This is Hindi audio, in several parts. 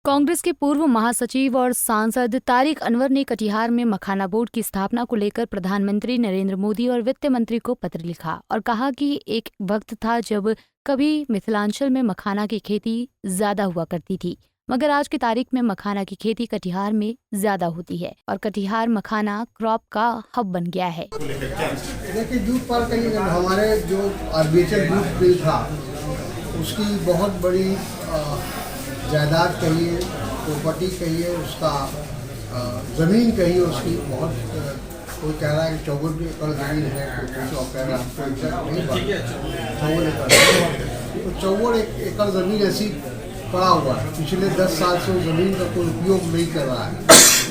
कांग्रेस के पूर्व महासचिव और सांसद तारिक अनवर ने कटिहार में मखाना बोर्ड की स्थापना को लेकर प्रधानमंत्री नरेंद्र मोदी और वित्त मंत्री को पत्र लिखा और कहा कि एक वक्त था जब कभी मिथिलांचल में मखाना की खेती ज्यादा हुआ करती थी, मगर आज की तारीख में मखाना की खेती कटिहार में ज्यादा होती है और कटिहार मखाना क्रॉप का हब बन गया है। देखिए, जूट पार्क हमारे जो आर्बिट्रेट जूट मिल था उसकी बहुत बड़ी जायदाद कहिए, प्रॉपर्टी कहिए, उसका ज़मीन कहिए, उसकी बहुत कोई कह रहा है कि 54 एकड़ ज़मीन है, कोई कह रहा है आपको एग्जैक्ट नहीं बात, 54 एकड़ ज़मीन ऐसी पड़ा हुआ है। पिछले 10 साल से उस ज़मीन का कोई उपयोग नहीं कर रहा है,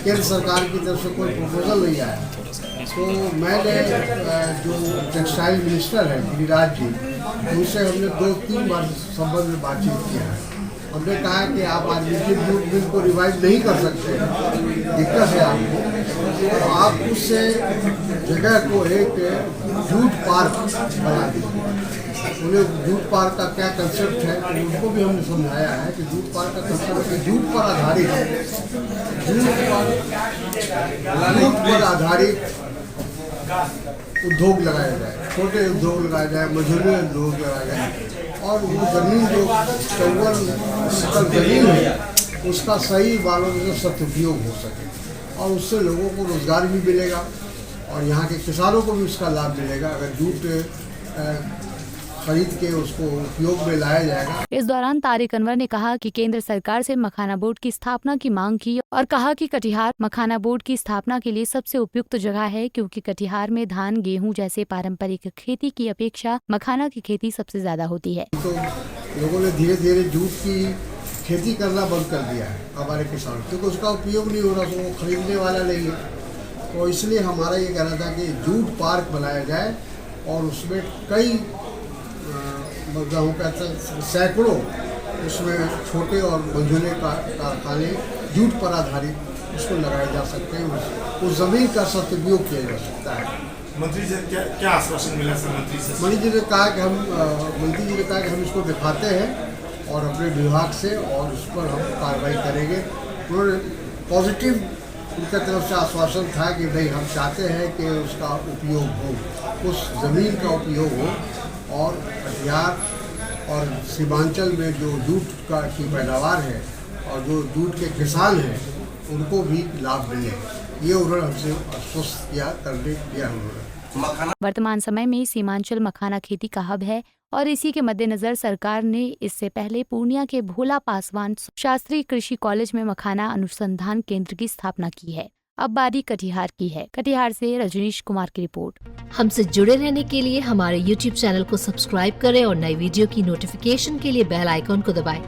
केंद्र सरकार की तरफ से कोई प्रपोजल नहीं आया। तो मैंने जो टेक्सटाइल मिनिस्टर है गिरिराज जी, उनसे हमने 2-3 बार संबंध में बातचीत किया है। हमने कहा कि आप आर्बिट्रेट जूट मिल को रिवाइव नहीं कर सकते, दिक्कत है आपको, तो आप उससे जगह को एक जूट पार्क बना दीजिए। उन्हें जूट पार्क का क्या कंसेप्ट है उनको भी हमने समझाया है कि जूट पार्क का कंसेप्ट है जूट पर आधारित उद्योग लगाया जाए, छोटे उद्योग लगाए जाए, मझोले उद्योग लगाए जाए, और वो ज़मीन जो 54 एकड़ ज़मीन है उसका सही वालों से सदुपयोग हो सके और उससे लोगों को रोज़गार भी मिलेगा और यहाँ के किसानों को भी उसका लाभ मिलेगा अगर जूट खरीद के उसको उपयोग में लाया जाएगा। इस दौरान तारिक अनवर ने कहा कि केंद्र सरकार से मखाना बोर्ड की स्थापना की मांग की और कहा कि कटिहार मखाना बोर्ड की स्थापना के लिए सबसे उपयुक्त जगह है, क्योंकि कटिहार में धान, गेहूं जैसे पारंपरिक खेती की अपेक्षा मखाना की खेती सबसे ज्यादा होती है। तो लोगों ने धीरे धीरे जूट की खेती करना बंद कर दिया है हमारे किसान, क्योंकि उसका उपयोग नहीं हो रहा, तो वो खरीदने वाला नहीं है। तो इसलिए हमारा ये कहना था कि जूट पार्क बनाया जाए और उसमें कई गाँव का सैकड़ों उसमें छोटे और मंझोले कारखाने जूट पर आधारित उसको लगाए जा सकते हैं, उस ज़मीन का सदुपयोग किया जा सकता है। मंत्री जी क्या आश्वासन मिला सर? मंत्री जी ने कहा कि हम इसको दिखाते हैं और अपने विभाग से और उस पर हम कार्रवाई करेंगे। उन्होंने पॉजिटिव उनकी तरफ से आश्वासन था कि नहीं, हम चाहते हैं कि उसका उपयोग हो, उस ज़मीन का उपयोग हो और कटिहार और सीमांचल में जो जूट की पैदावार है और जो जूट के किसान हैं उनको भी लाभ मिले। ये उन्होंने हमसे आश्वस्त किया, करने दिया उन्होंने। वर्तमान समय में सीमांचल मखाना खेती का हब है और इसी के मद्देनजर सरकार ने इससे पहले पूर्णिया के भोला पासवान शास्त्री कृषि कॉलेज में मखाना अनुसंधान केंद्र की स्थापना की है। अब बारी कटिहार की है। कटिहार से रजनीश कुमार की रिपोर्ट। हमसे जुड़े रहने के लिए हमारे YouTube चैनल को सब्सक्राइब करें और नई वीडियो की नोटिफिकेशन के लिए बेल आइकॉन को दबाएं।